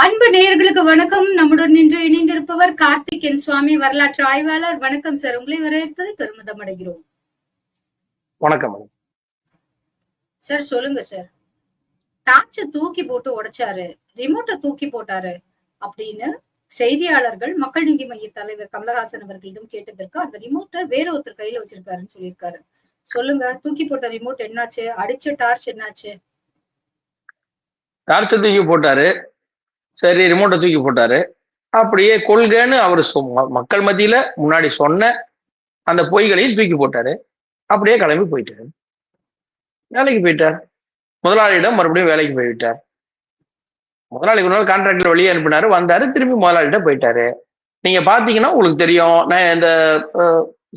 அன்பு நேயர்களுக்கு வணக்கம். நம்முடன் நின்று இணைந்திருப்பவர் கார்த்திக் என் சுவாமி, வரலாற்று ஆய்வாளர். வணக்கம் சார். உங்களை வரவேற்பது பெருமிதம் அடைகிறோம். வணக்கம் சார். சொல்லுங்க சார். டார்ச்ச தூக்கி போட்டு உடைச்சாரு, ரிமோட்டை தூக்கி போட்டாரு அப்படின்னு செய்தியாளர்கள் மக்கள் நீதி மைய தலைவர் கமலஹாசன் அவர்களிடம் கேட்டதற்கு அந்த ரிமோட்டை வேற ஒருத்தர் கையில வச்சிருக்காருன்னு சொல்லியிருக்காரு. சொல்லுங்க, தூக்கி போட்ட ரிமோட் என்னாச்சு? அடிச்ச டார்ச் என்னாச்சு? டார்ச்ச தூக்கி போட்டாரு, சரி ரிமோட்டை தூக்கி போட்டாரு. அப்படியே கொள்கைன்னு அவர் மக்கள் மத்தியில முன்னாடி சொன்ன அந்த பொய்களையும் தூக்கி போட்டாரு. அப்படியே கிளம்பி போயிட்டாரு, வேலைக்கு போயிட்டார். முதலாளியிடம் மறுபடியும் வேலைக்கு போய்விட்டார். முதலாளி ஒரு நாள் கான்ட்ராக்டர் வெளியே அனுப்பினாரு, வந்தாரு, திரும்பி முதலாளிகிட்ட போயிட்டாரு. நீங்க பாத்தீங்கன்னா உங்களுக்கு தெரியும், நான் இந்த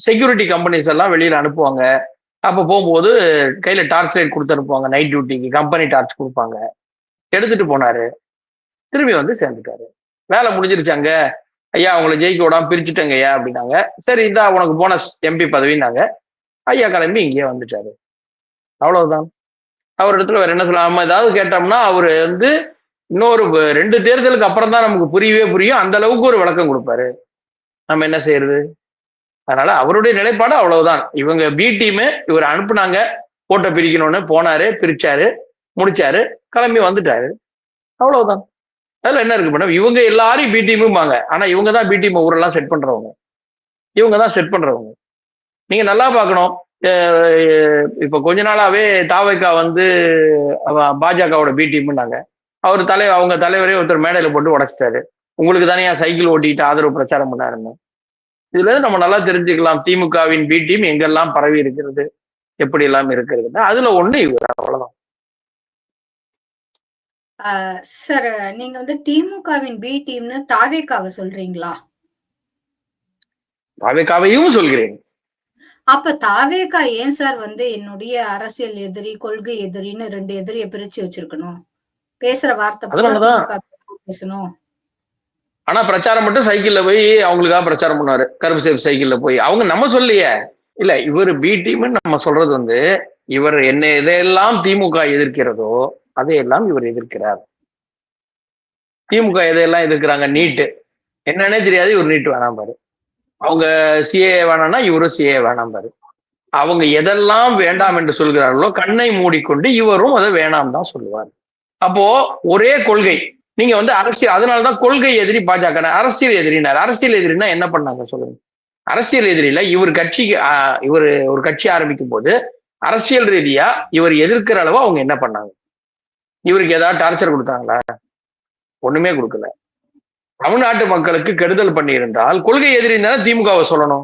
செக்யூரிட்டி கம்பெனிஸ் எல்லாம் வெளியில அனுப்புவாங்க. அப்ப போகும்போது கையில டார்ச் லைட் கொடுத்து அனுப்புவாங்க. நைட் டியூட்டிக்கு கம்பெனி டார்ச் கொடுப்பாங்க. எடுத்துட்டு போனாரு, திரும்பி வந்து சேர்ந்துட்டாரு. வேலை முடிஞ்சிருச்சாங்க, ஐயா உங்களை ஜெயிக்க விடாம பிரிச்சுட்டேங்க ஐயா அப்படின்னாங்க. சரி இந்தா உனக்கு போனஸ் எம்பி பதவினாங்க. ஐயா கிளம்பி இங்கேயே வந்துட்டாரு. அவ்வளவுதான். அவர் இடத்துல வேற என்ன சொல்லலாம்? ஏதாவது கேட்டோம்னா அவரு வந்து இன்னொரு 2 தேர்தலுக்கு அப்புறம் தான் நமக்கு புரியும். அந்த அளவுக்கு ஒரு விளக்கம் கொடுப்பாரு. நம்ம என்ன செய்யறது? அதனால அவருடைய நிலைப்பாடு அவ்வளவுதான். இவங்க பி டீம் இவர் அனுப்புனாங்க, போட்டோ பிரிக்கணும்னு போனாரு, பிரிச்சாரு, முடிச்சாரு, கிளம்பி வந்துட்டாரு. அவ்வளவுதான். அதுல என்ன இருக்கு மேடம்? இவங்க எல்லாரும் பி டீமும்பாங்க, ஆனா இவங்க தான் பி டீம் ஊரெல்லாம் செட் பண்றவங்க. இவங்க தான் செட் பண்றவங்க. நீங்க நல்லா பார்க்கணும். இப்ப கொஞ்ச நாளாவே தாவைக்கா வந்து பாஜகவோட பி டீம்னாங்க. அவங்க தலைவரே ஒருத்தர் மேடையில போட்டு உடைச்சிட்டாரு. உங்களுக்கு தானே சைக்கிள் ஓட்டிட்டு ஆதரவு பிரச்சாரம் பண்ணாருன்னு. இதுல இருந்து நம்ம நல்லா தெரிஞ்சுக்கலாம் திமுகவின் பி டீம் எங்கெல்லாம் பரவி இருக்கிறது, எப்படி எல்லாம் இருக்கிறது. அதுல ஒண்ணு இவர். அவ்வளவுதான். சார், நீங்க வந்து திமுகவின் பி டீம்னு தாவேக்காவை சொல்றீங்களா? தாவேக்காவையும் சொல்கிறேன். அப்ப தாவேக்கா ஏன் சார் வந்து என்னுடைய அரசியல் எதிரி, கொள்கை எதிரின்னு 2 எதிரியை பிரிச்சு வச்சிருக்கணும்? பேசுற வார்த்தை அதனாலதான் பேசணும். ஆனா பிரச்சாரம் மட்டும் சைக்கிள்ல போய் அவங்களுக்காக பிரச்சாரம் பண்ணாரு. கருப்பு சேப் சைக்கிள்ல போய். அவங்க நம்ம சொல்லியே இல்ல, இவர் பி டீம் நம்ம சொல்றது வந்து இவர் என்ன எதையெல்லாம் திமுக எதிர்க்கிறதோ அதையெல்லாம் இவர் எதிர்க்கிறார். திமுக எதையெல்லாம் எதிர்க்கிறாங்க? நீட்டு என்னன்னே தெரியாது, இவர் நீட் வேணாம் பாரு. அவங்க சிஏ வேணாம்னா இவரும் சிஏ வேணாம் பாரு. அவங்க எதெல்லாம் வேண்டாம் என்று சொல்கிறார்களோ கண்ணை மூடிக்கொண்டு இவரும் அதை வேணாம் தான் சொல்லுவார். அப்போ ஒரே கொள்கை. நீங்க வந்து அரசியல், அதனாலதான் கொள்கை எதிரி பாஜக, அரசியல் எதிரினார். அரசியல் எதிரினா என்ன பண்ணாங்க சொல்லுங்க? அரசியல் எதிரில இவர் கட்சிக்கு இவர் ஒரு கட்சி ஆரம்பிக்கும் போது அரசியல் ரீதியா இவர் எதிர்க்கிற அளவு அவங்க என்ன பண்ணாங்க? இவருக்கு ஏதாவது டார்ச்சர் கொடுத்தாங்களா? ஒண்ணுமே கொடுக்கல. தமிழ்நாட்டு மக்களுக்கு கெடுதல் பண்ணி இருந்தால் கொள்கை எதிரின்னு திமுகவை சொல்லணும்.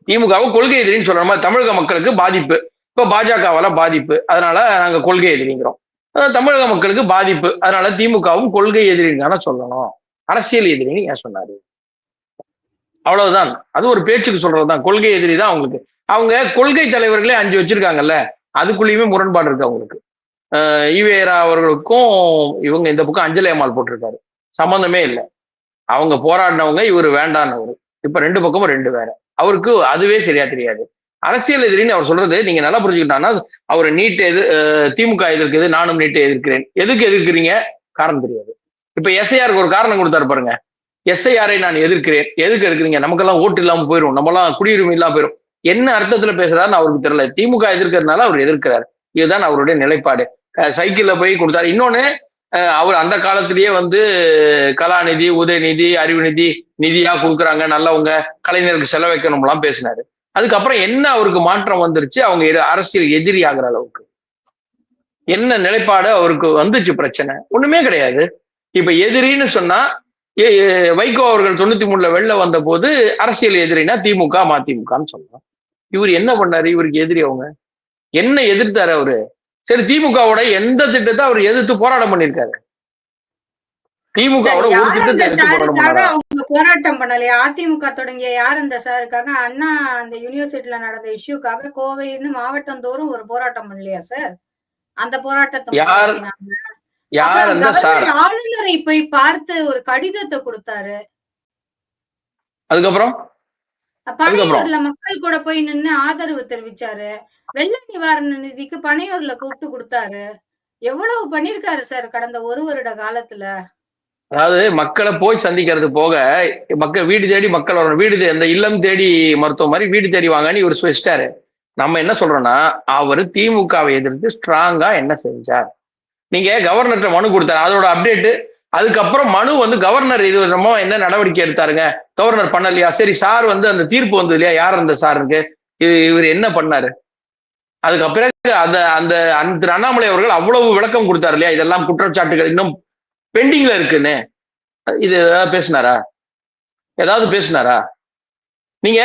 திமுகவை கொள்கை எதிரின்னு சொல்லணும். தமிழக மக்களுக்கு பாதிப்பு, இப்ப பாஜகவால பாதிப்பு, அதனால நாங்க கொள்கை எதிரிங்கிறோம். தமிழக மக்களுக்கு பாதிப்பு, அதனால திமுகவும் கொள்கை எதிரின்னு சொல்லணும். அரசியல் எதிரின்னு ஏன் சொன்னாரு? அவ்வளவுதான். அது ஒரு பேச்சுக்கு சொல்றதுதான். கொள்கை எதிரி தான் அவங்களுக்கு. அவங்க கொள்கை தலைவர்களே 5 வச்சிருக்காங்கல்ல, அதுக்குள்ளயுமே முரண்பாடு இருக்கு அவங்களுக்கு. ஈவேரா அவர்களுக்கும் இவங்க இந்த பக்கம் அஞ்சலி அம்மாள் போட்டிருக்காரு. சம்பந்தமே இல்லை. அவங்க போராடினவங்க, இவர் வேண்டான்னு. இப்ப 2 பக்கமும் 2 வேற. அவருக்கு அதுவே சரியா தெரியாது. அரசியல் எதிரின்னு அவர் சொல்றது நீங்க நல்லா புரிஞ்சுக்கிட்டாங்கன்னா, அவர் நீட் திமுக எதிர்க்குது, நானும் நீட்டை எதிர்க்கிறேன். எதுக்கு எதிர்க்கிறீங்க? காரணம் தெரியாது. இப்ப எஸ்ஐஆருக்கு ஒரு காரணம் கொடுத்தாரு பாருங்க. எஸ்ஐஆரை நான் எதிர்க்கிறேன். எதுக்கு இருக்கிறீங்க? நமக்கெல்லாம் ஓட்டு இல்லாம போயிடும், நம்மளாம் குடியுரிமை இல்லாம போயிடும். என்ன அர்த்தத்துல பேசுறாருன்னு அவருக்கு தெரியல. திமுக எதிர்க்கிறதுனால அவர் எதிர்க்கிறார். இதுதான் அவருடைய நிலைப்பாடு. சைக்கிள்ல போய் கொடுத்தாரு. இன்னொன்னு, அவர் அந்த காலத்திலேயே வந்து கலாநிதி, உதயநிதி, அறிவு நிதி நிதியா கொடுக்குறாங்க, நல்லவங்க, கலைஞருக்கு செலவைக்கணும்லாம் பேசினாரு. அதுக்கப்புறம் என்ன அவருக்கு மாற்றம் வந்துருச்சு? அவங்க அரசியல் எதிரி ஆகிற அளவுக்கு என்ன நிலைப்பாடு அவருக்கு வந்துச்சு? பிரச்சனை ஒண்ணுமே கிடையாது. இப்ப எதிரின்னு சொன்னா வைகோ அவர்கள் 93 வெளில வந்த போது அரசியல் எதிரினா திமுக மதிமுகன்னு சொல்லலாம். இவர் என்ன பண்ணாரு? இவருக்கு எதிரி அவங்க என்ன எதிர்த்தாரு அவரு? சரி, திமுகவோட எந்த திட்டத்தை அவர் எதிர்த்து போராட்டம் பண்ணிருக்காரு? திமுகவோட ஒரு திட்டத்தை எதிர்த்து போராட்டம் பண்ணாரா? அவங்க போராட்டம் பண்ணலையா? அதிமுக தொடங்கிய யார் அந்த சாருக்காக? அண்ணா அந்த யூனிவர்சிட்டியில நடந்த இஷ்யூக்காக கோவைன்னு மாவட்டம் தோறும் ஒரு போராட்டம் பண்ணலையா சார்? அந்த போராட்டத்தை யார் அந்த சார்? ஆளுநரை போய் பார்த்து ஒரு கடிதத்தை கொடுத்தாரு. அதுக்கப்புறம் பனையூர்ல மக்கள் கூட போய் நின்னு ஆதரவு தெரிவிச்சாரு. வெள்ள நிவாரண நிதிக்கு பனையூர்ல கூப்பிட்டு கொடுத்தாரு. எவ்வளவு பண்ணிருக்காரு சார் கடந்த 1 வருட காலத்துல. அதாவது மக்களை போய் சந்திக்கிறது போக, மக்கள் வீடு தேடி மக்கள் வரணும். அந்த இல்லம் தேடி மருத்துவம் மாதிரி வீடு தேடி வாங்கன்னு இவர் வச்சிட்டாரு. நம்ம என்ன சொல்றோம்னா, அவரு திமுகவை எதிர்த்து ஸ்ட்ராங்கா என்ன செஞ்சார்? நீங்க கவர்னர்கிட்ட மனு கொடுத்தாரு, அதோட அப்டேட். அதுக்கப்புறம் மனு வந்து கவர்னர் இது நம்ம என்ன நடவடிக்கை எடுத்தாருங்க? கவர்னர் பண்ணலையா? சரி, சார் வந்து அந்த தீர்ப்பு வந்தது இல்லையா? யார் அந்த சாருக்கு? இவர் என்ன பண்ணாரு? அதுக்கு பிறகு அந்த அந்த அந்த அண்ணாமலை அவர்கள் அவ்வளவு விளக்கம் கொடுத்தாரு இல்லையா? இதெல்லாம் குற்றச்சாட்டுகள் இன்னும் பெண்டிங்ல இருக்குன்னு. இது ஏதாவது பேசினாரா? ஏதாவது பேசினாரா? நீங்க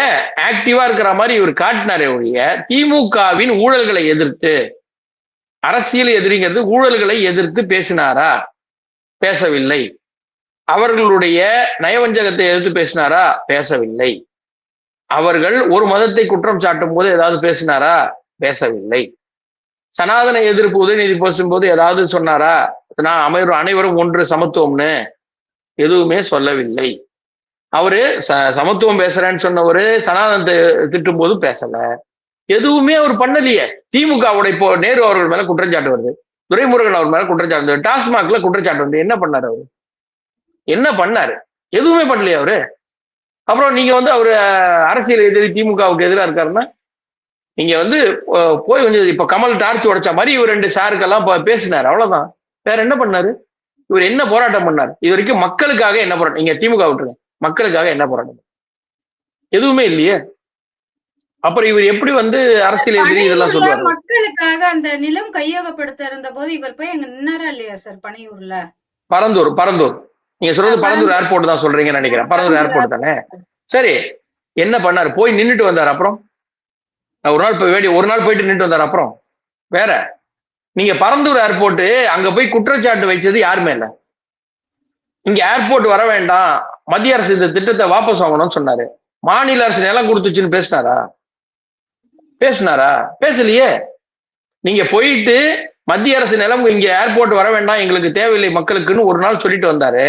ஆக்டிவா இருக்கிற மாதிரி இவர் காட்டினாரே ஒழிய, திமுகவின் ஊழல்களை எதிர்த்து, அரசியல் எதிரிங்கிறது ஊழல்களை எதிர்த்து பேசினாரா? பேசவில்லை. அவர்களுடைய நயவஞ்சகத்தை எதிர்த்து பேசினாரா? பேசவில்லை. அவர்கள் ஒரு மதத்தை குற்றம் சாட்டும் போது ஏதாவது பேசினாரா? பேசவில்லை. சனாதன எதிர்ப்பு உதயநிதி பேசும்போது ஏதாவது சொன்னாரா? நான் அனைவரும் ஒன்று சமத்துவம்னு எதுவுமே சொல்லவில்லை. அவரு சமத்துவம் பேசுறேன்னு சொன்னவரு சனாதனத்தை திட்டும் போது பேசல. எதுவுமே அவர் பண்ணலையே. திமுகவுடைய இப்போ நேரு அவர்கள் மேல குற்றச்சாட்டு வருது, துரைமுருகன் அவர் மேல குற்றச்சாட்டு வருது, டாஸ்மாக்ல குற்றச்சாட்டு வந்து என்ன பண்ணாரு அவரு? என்ன பண்ணாரு? எதுவுமே பண்ணலையே அவரு. அப்புறம் நீங்க வந்து அவரு அரசியல் எதிரி திமுகவுக்கு எதிராக இருக்காருன்னா, நீங்க வந்து போய் கொஞ்சம் இப்ப கமல் டார்ச் உடைச்ச மாதிரி இவர் 2 சாருக்கெல்லாம் பேசினாரு, அவ்வளவுதான். வேற என்ன பண்ணாரு? இவர் என்ன போராட்டம் பண்ணார்? இது வரைக்கும் மக்களுக்காக என்ன போராட்டம்? நீங்க திமுக விட்டுருங்க, மக்களுக்காக என்ன போராட்டம்? எதுவுமே இல்லையே. அப்புறம் இவர் எப்படி வந்து அரசியல் எதிரி இதெல்லாம் சொல்லுவாரு? மக்களுக்காக அந்த நிலம் கையகப்படுத்த இருந்த போது இவர் போய் அங்க நின்னாரா இல்லையா சார் பனையூர்ல? பரந்தூர் நீங்க சொல்றது பரந்தூர் ஏர்போர்ட் தான் சொல்றீங்கன்னு நினைக்கிறேன். பரந்தூர் ஏர்போர்ட் தானே? சரி, என்ன பண்ணாரு? போய் நின்றுட்டு வந்தார். அப்புறம் ஒரு நாள் போயிட்டு நின்றுட்டு வந்தார். அப்புறம் வேற நீங்க பரந்தூர் ஏர்போர்ட் அங்க போய் குற்றச்சாட்டு வைச்சது யாருமே இல்ல. இங்க ஏர்போர்ட் வர வேண்டாம், மத்திய அரசு இந்த திட்டத்தை வாபஸ் வாங்கணும்னு சொன்னாரு. மாநில அரசு நிலம் கொடுத்துச்சுன்னு பேசினாரா? பேசலையே. நீங்க போயிட்டு மத்திய அரசு நிலம் இங்க ஏர்போர்ட் வர வேண்டாம், எங்களுக்கு தேவையில்லை மக்களுக்குன்னு ஒரு நாள் சொல்லிட்டு வந்தாரு.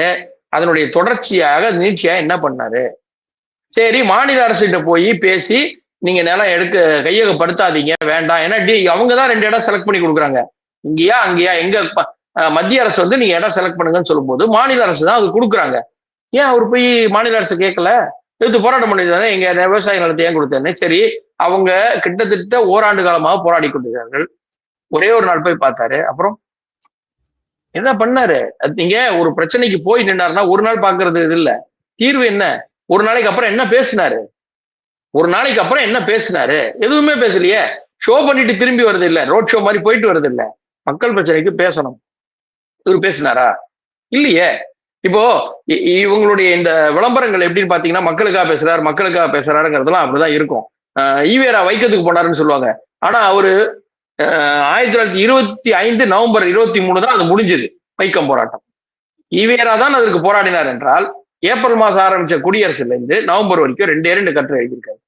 அதனுடைய தொடர்ச்சியாக நீட்சியா என்ன பண்ணாரு? சரி, மாநில அரசுகிட்ட போய் பேசி நீங்க நிலம் கையகப்படுத்தாதீங்க, வேண்டாம். ஏன்னா அவங்க தான் 2 இடம் செலக்ட் பண்ணி கொடுக்குறாங்க, இங்கேயா அங்கேயா. எங்க மத்திய அரசு வந்து நீங்க இடம் செலக்ட் பண்ணுங்கன்னு சொல்லும் போது மாநில அரசு தான் அது கொடுக்குறாங்க. ஏன் அவர் போய் மாநில அரசு கேட்கல? எடுத்து போராட்டம் பண்ணிருந்தானே, எங்க விவசாய நிலத்தை ஏன் கொடுத்தேன்னு. சரி, அவங்க கிட்டத்தட்ட ஓராண்டு காலமாக போராடி கொண்டிருக்கிறார்கள். ஒரே ஒரு நாள் போய் பார்த்தாரு. அப்புறம் என்ன பண்ணாரு? நீங்க ஒரு பிரச்சனைக்கு போய் நின்றாருன்னா ஒரு நாள் பாக்குறது இது இல்ல. தீர்வு என்ன? ஒரு நாளைக்கு அப்புறம் என்ன பேசினாரு? எதுவுமே பேசலையே. ஷோ பண்ணிட்டு திரும்பி வருது இல்ல, ரோட் ஷோ மாதிரி போயிட்டு வருது இல்ல. மக்கள் பிரச்சனைக்கு பேசணும். இவர் பேசினாரா? இல்லையே. இப்போ இவங்களுடைய இந்த விளம்பரங்கள் எப்படின்னு பாத்தீங்கன்னா, மக்களுக்காக பேசுறாருங்கிறதுலாம் அப்படிதான் இருக்கும். ஈவேரா வைக்கத்துக்கு போனாருன்னு சொல்லுவாங்க. ஆனா அவரு 1925 நவம்பர் 23 தான் அது முடிஞ்சது, வைக்கம் போராட்டம். ஈவேரா தான் அதற்கு போராடினார் என்றால், ஏப்ரல் மாசம் ஆரம்பிச்ச குடியரசுல இருந்து நவம்பர் வரைக்கும் 2 கட்டுரை எழுதியிருக்காரு.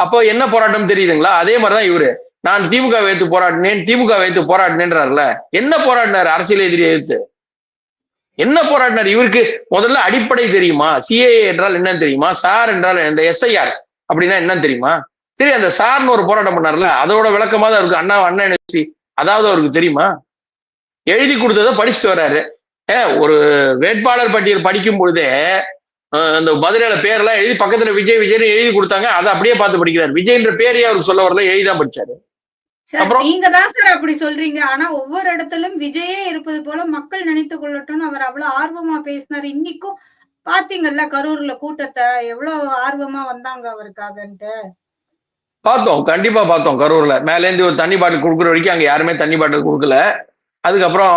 அப்போ என்ன போராட்டம் தெரியுதுங்களா? அதே மாதிரிதான் இவரு, நான் திமுக வைத்து போராடினேன்றாருல. என்ன போராடினார்? அரசியல் எதிரியை எதிர்த்து என்ன போராடினார்? இவருக்கு முதல்ல அடிப்படை தெரியுமா? சிஏஏ என்றால் என்னன்னு தெரியுமா? சார் என்றால் இந்த SIR அப்படின்னா என்னன்னு தெரியுமா? சரி, அந்த சார்னு ஒரு போராட்டம் பண்ணார்ல, அதோட விளக்கமா தான் இருக்கு. அண்ணா யூனிவர்சிட்டி அதாவது அவருக்கு தெரியுமா? எழுதி கொடுத்ததை படிச்சுட்டு வர்றாரு. ஒரு வேட்பாளர் பட்டியல் படிக்கும் பொழுதே அந்த மதுரையில பேரெல்லாம் எழுதி பக்கத்துல விஜய் எழுதி கொடுத்தாங்க, அதை அப்படியே பார்த்து படிக்கிறார். விஜய்ன்ற பேரையே அவருக்கு சொல்ல வரல, எழுதிதான் படிச்சாரு. நீங்க தான் சார் அப்படி சொல்றீங்க. ஆனா ஒவ்வொரு இடத்திலும் விஜயே இருப்பது போல மக்கள் நினைத்துக் கொள்ளட்டும் அவர் அவ்வளவு ஆர்வமா பேசினாரு. இன்னைக்கும் பாத்தீங்கல்ல கரூர்ல கூட்டத்தை, எவ்வளவு ஆர்வமா வந்தாங்க அவருக்காகன்ட்டு. பார்த்தோம், கண்டிப்பா பார்த்தோம். கரூர்ல மேல இருந்து ஒரு தண்ணி பாட்டில் கொடுக்குற வரைக்கும் அங்க யாருமே தண்ணி பாட்டில் கொடுக்கல. அதுக்கப்புறம்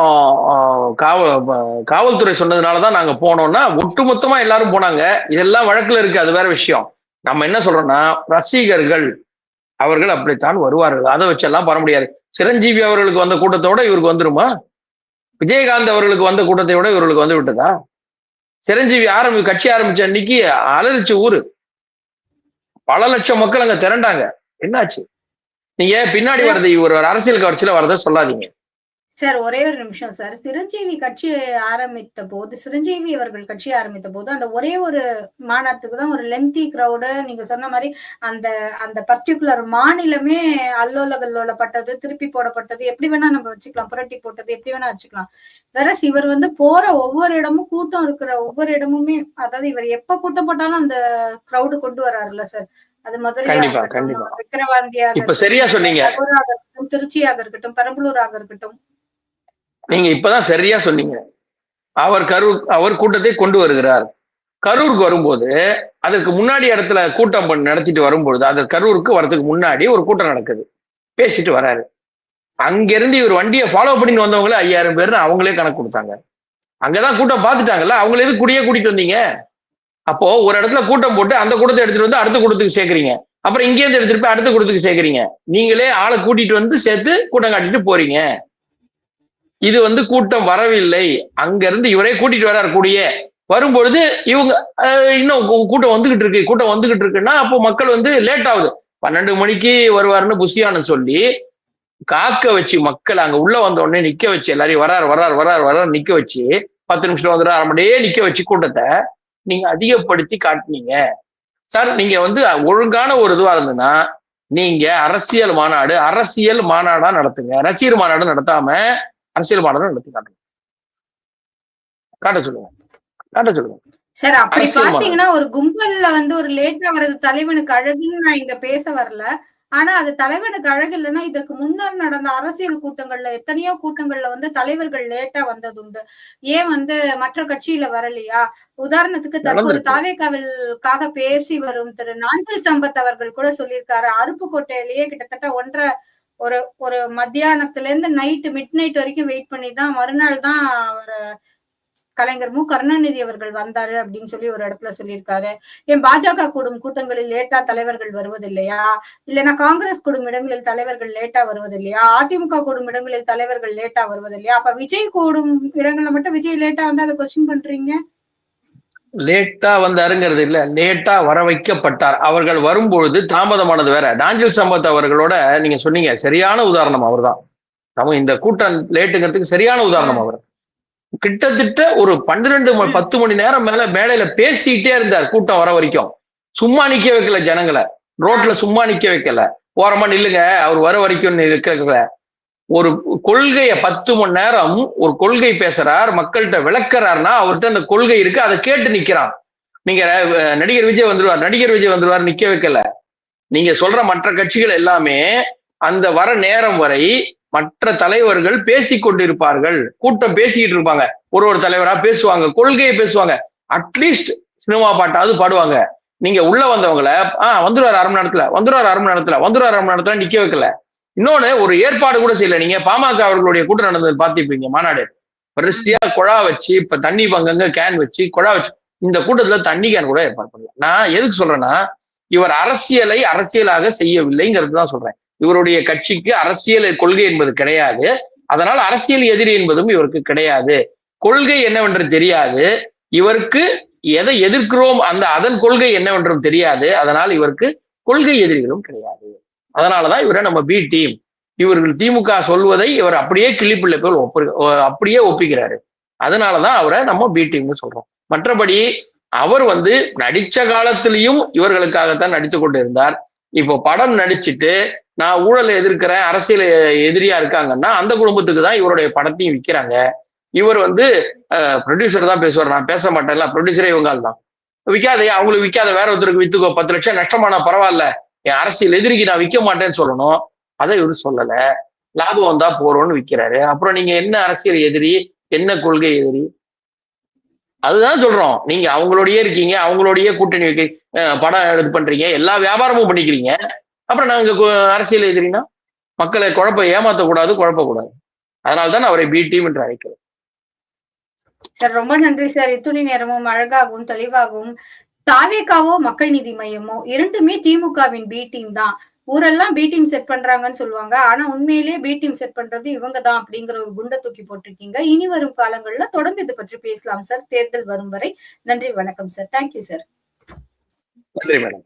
காவல்துறை சொன்னதுனாலதான் நாங்க போனோம்னா ஒட்டுமொத்தமா எல்லாரும் போனாங்க. இதெல்லாம் வழக்குல இருக்கு, அது வேற விஷயம். நம்ம என்ன சொல்றோம்னா, ரசிகர்கள் அவர்கள் அப்படித்தான் வருவார்கள், அதை வச்செல்லாம் பண்ண முடியாது. சிரஞ்சீவி அவர்களுக்கு வந்த கூட்டத்தோட இவருக்கு வந்துருமா? விஜயகாந்த் அவர்களுக்கு வந்த கூட்டத்தை விட இவர்களுக்கு வந்து விட்டதா? சிரஞ்சீவி கட்சி ஆரம்பிச்ச அன்னைக்கு அலறிச்சு ஊரு, பல லட்சம் மக்கள் அங்க திரண்டாங்க. என்னாச்சு? நீங்க பின்னாடி வர்றது இவர் அரசியல் கட்சியில வரத சொல்லாதீங்க. சார் ஒரே ஒரு நிமிஷம் சார். சிரஞ்சீவி கட்சி ஆரம்பித்த போது சிரஞ்சீவி அவர்கள் கட்சி ஆரம்பித்த போது, அந்த ஒரே ஒரு மாநாட்டுக்கு தான் ஒரு லென்த்தி கிரவுடு நீங்க சொன்ன மாரி அந்த அந்த பர்ட்டிகுலர் மாநிலமே அல்லோல கல்லோலப்பட்டது, திருப்பி போடப்பட்டது, எப்படி வேணா நம்ம வச்சுக்கலாம். புரட்டி போட்டது எப்படி வேணா வச்சுக்கலாம். வேறஸ் இவர் வந்து போற ஒவ்வொரு இடமும் கூட்டம் இருக்கிற ஒவ்வொரு இடமுமே அதாவது இவர் எப்ப கூட்டம் போட்டாலும் அந்த கிரவுடு கொண்டு வராருல்ல சார். அது மதுரையா கண்டிப்பா இருக்கட்டும், கண்டிப்பா. நம்ம விக்கிரவாண்டியாக இப்ப சரியா இருக்கட்டும், சொன்னீங்க. கரூராக இருக்கட்டும், திருச்சியாக இருக்கட்டும், பெரம்பலூராக இருக்கட்டும். நீங்க இப்பதான் சரியா சொன்னீங்க. அவர் கூட்டத்தை கொண்டு வருகிறார். கரூருக்கு வரும்போது அதற்கு முன்னாடி இடத்துல கூட்டம் நடத்திட்டு வரும்பொழுது அது கரூருக்கு வரதுக்கு முன்னாடி ஒரு கூட்டம் நடக்குது. பேசிட்டு வராரு. அங்கிருந்து இவர் வண்டியை ஃபாலோ பண்ணிட்டு வந்தவங்களே 5000 பேர் அவங்களே கணக்கு கொடுத்தாங்க. அங்கதான் கூட்டம் பார்த்துட்டாங்கல்ல, அவங்கள எது கூடியே கூட்டிட்டு வந்தீங்க? அப்போ ஒரு இடத்துல கூட்டம் போட்டு அந்த கூட்டத்தை எடுத்துட்டு வந்து அடுத்த கூட்டத்துக்கு சேர்க்கறீங்க. அப்புறம் இங்கே இருந்து எடுத்துட்டு போய் அடுத்த கூட்டத்துக்கு சேர்க்கறீங்க. நீங்களே ஆளை கூட்டிட்டு வந்து சேர்த்து கூட்டம் காட்டிட்டு போறீங்க. இது வந்து கூட்டம் வரவில்லை. அங்க இருந்து இவரே கூட்டிட்டு வர்றாரு கூடியே. வரும்பொழுது இவங்க இன்னும் கூட்டம் வந்துகிட்டு இருக்குன்னா அப்போ மக்கள் வந்து லேட் ஆகுது. 12 மணிக்கு வருவாருன்னு புஷியானந்த் சொல்லி காக்க வச்சு மக்கள் அங்க உள்ள வந்த உடனே நிக்க வச்சு எல்லாரையும் வராரு நிக்க வச்சு 10 நிமிஷம் வந்துடும் அரை மணியே நிக்க வச்சு கூட்டத்தை நீங்க அதிகப்படுத்தி காட்டினீங்க. சார் நீங்க வந்து ஒழுங்கான ஒரு இதுவா இருந்ததுன்னா நீங்க அரசியல் மாநாடா நடத்துங்க. ரசிகர் மாநாடு நடத்தாம அரசியல் மாநாடு நடத்தி காட்ட சொல்லுங்க. சார் அப்படி அரசியல் மாநாடு. பாத்தீங்கன்னா ஒரு கும்பல்ல வந்து ஒரு லேட்டா வர்றது தலைவனுக்கு அழகுன்னு நான் இங்க பேச வரல. ஆனா அது தலைவனுக்கு அழகு இல்லைன்னா இதற்கு முன்னர் நடந்த அரசியல் கூட்டங்கள்ல எத்தனையோ கூட்டங்கள்ல வந்து தலைவர்கள் லேட்டா வந்ததுண்டு. ஏன் வந்து மற்ற கட்சியில வரலையா? உதாரணத்துக்கு தற்போது நடந்திருக்கு. தாவேக்காவிற்காக பேசி வரும் திரு நாஞ்சில் சம்பத் அவர்கள் கூட சொல்லியிருக்காரு. அருப்புக்கோட்டையிலேயே கிட்டத்தட்ட ஒரு ஒரு மத்தியானத்துல இருந்து மிட் நைட் வரைக்கும் வெயிட் பண்ணி தான் மறுநாள் தான் அவர கலைஞர் மு. கருணாநிதி அவர்கள் வந்தாரு அப்படின்னு சொல்லி ஒரு இடத்துல சொல்லியிருக்காரு. ஏன் பாஜக கூடும் கூட்டங்களில் லேட்டா தலைவர்கள் வருவதில்லையா? இல்லைன்னா காங்கிரஸ் கூடும் இடங்களில் தலைவர்கள் லேட்டா வருவதில்லையா? அதிமுக கூடும் இடங்களில் தலைவர்கள் லேட்டா வருவதில்லையா? அப்ப விஜய் கூடும் இடங்கள்ல மட்டும் விஜய் லேட்டா வந்தா அதை கொஸ்டின் பண்றீங்க? லேட்டா வந்தாருங்கிறது இல்ல, லேட்டா வர வைக்கப்பட்டார். அவர்கள் வரும்பொழுது தாமதமானது வேற. நாஞ்சில் சம்பத் அவர்களோட நீங்க சொன்னீங்க சரியான உதாரணம் அவர்தான். நம்ம இந்த கூட்டம் லேட்டுங்கிறதுக்கு சரியான உதாரணம் அவர். கிட்டத்தட்ட ஒரு 10 மணி நேரம் மேல மேடையில பேசிட்டே இருந்தார் கூட்டம் வர வரைக்கும். சும்மா நிக்க வைக்கல ஜனங்களை, ரோட்ல சும்மா நிக்க வைக்கல. ஓரமா நில்லுங்க அவர் வர வரைக்கும் நிற்க. ஒரு கொள்கைய 10 மணி நேரம் ஒரு கொள்கை பேசுறார், மக்கள்கிட்ட விளக்குறாருன்னா அவர்கிட்ட அந்த கொள்கை இருக்கு, அதை கேட்டு நிக்கிறான். நீங்க நடிகர் விஜய் வந்துருவார் நிக்க வைக்கல. நீங்க சொல்ற மற்ற கட்சிகள் எல்லாமே அந்த வர நேரம் வரை மற்ற தலைவர்கள் பேசிக் கொண்டிருப்பார்கள். கூட்டம் பேசிக்கிட்டு இருப்பாங்க. ஒரு தலைவரா பேசுவாங்க, கொள்கையை பேசுவாங்க. அட்லீஸ்ட் சினிமா பாட்டாவது பாடுவாங்க. நீங்க உள்ள வந்தவங்களை வந்துருவாரு அரை மணி நேரத்துல நிக்க வைக்கல. இன்னொன்னு ஒரு ஏற்பாடு கூட செய்யல. நீங்க பாமக அவர்களுடைய கூட்டம் நடந்தது பார்த்திருப்பீங்க, மாநாடு. வரிசையா குழா வச்சு இப்ப தண்ணி பங்கங்க கேன் வச்சு குழா வச்சு இந்த கூட்டத்துல தண்ணி கேன் கூட ஏற்பாடு பண்ணல. நான் எதுக்கு சொல்றேன்னா இவர் அரசியலை அரசியலாக செய்யவில்லைங்கிறது தான் சொல்றேன். இவருடைய கட்சிக்கு அரசியல் கொள்கை என்பது கிடையாது. அதனால அரசியல் எதிரி என்பதும் இவருக்கு கிடையாது. கொள்கை என்னவென்று தெரியாது. இவருக்கு எதை எதிர்க்கிறோம் அதன் கொள்கை என்னவென்றும் தெரியாது. அதனால் இவருக்கு கொள்கை எதிரிகளும் கிடையாது. அதனாலதான் இவரை நம்ம பி டீம். இவர்கள் திமுக சொல்வதை இவர் அப்படியே கிளிப்பிள்ளை போல் அப்படியே ஒப்பிக்கிறாரு. அதனாலதான் அவரை நம்ம பி டீம்னு சொல்றோம். மற்றபடி அவர் வந்து நடிச்ச காலத்திலையும் இவர்களுக்காகத்தான் நடித்து கொண்டு இருந்தார். இப்போ படம் நடிச்சுட்டு நான் ஊழலை எதிர்க்கிறேன், அரசியல் எதிரியா இருக்காங்கன்னா அந்த குடும்பத்துக்கு தான் இவருடைய படத்தையும் விற்கிறாங்க. இவர் வந்து ப்ரொடியூசர் தான் பேசுவார், நான் பேச மாட்டேன்ல, ப்ரொடியூசரே இவங்க தான். விற்காதையா, அவங்களுக்கு விற்காத வேற ஒருத்தருக்கு வித்துக்கோ, 10 லட்சம் நஷ்டமானா பரவாயில்ல, என் அரசியல் எதிரிக்கு நான் விற்க மாட்டேன்னு சொல்லணும். அதை இவர் சொல்லல. லாபம் வந்தா போறோம்னு விற்கிறாரு. அப்புறம் நீங்க என்ன அரசியல் எதிரி, என்ன கொள்கை எதிரி? அதுதான் சொல்றோம். நீங்க அவங்களோடயே இருக்கீங்க, அவங்களோடயே கூட்டணி படம் இது பண்றீங்க, எல்லா வியாபாரமும் பண்ணிக்கிறீங்க. அப்புறம் நாங்க அரசியல் எதிரினா மக்களை ஏமாத்தக்கூடாது, குழப்பக்கூடாது. அதனால்தான் அவரை பி டீம் என்று அழைக்கிறோம். சார் ரொம்ப நன்றி சார். இத்துணை நேரமும் அழகாகவும் தெளிவாகவும் தாவேகாவோ மக்கள் நீதி மையமோ இரண்டுமே திமுகவின் பி டீம் தான். ஊரெல்லாம் பி டீம் செட் பண்றாங்கன்னு சொல்லுவாங்க. ஆனா உண்மையிலேயே பி டீம் செட் பண்றது இவங்க தான் அப்படிங்கிற ஒரு குண்டை தூக்கி போட்டிருக்கீங்க. இனி வரும் காலங்கள்ல தொடர்ந்து இதை பற்றி பேசலாம் சார். தேர்தல் வரும் வரை. நன்றி, வணக்கம் சார். Thank you sir. நன்றி மேடம்.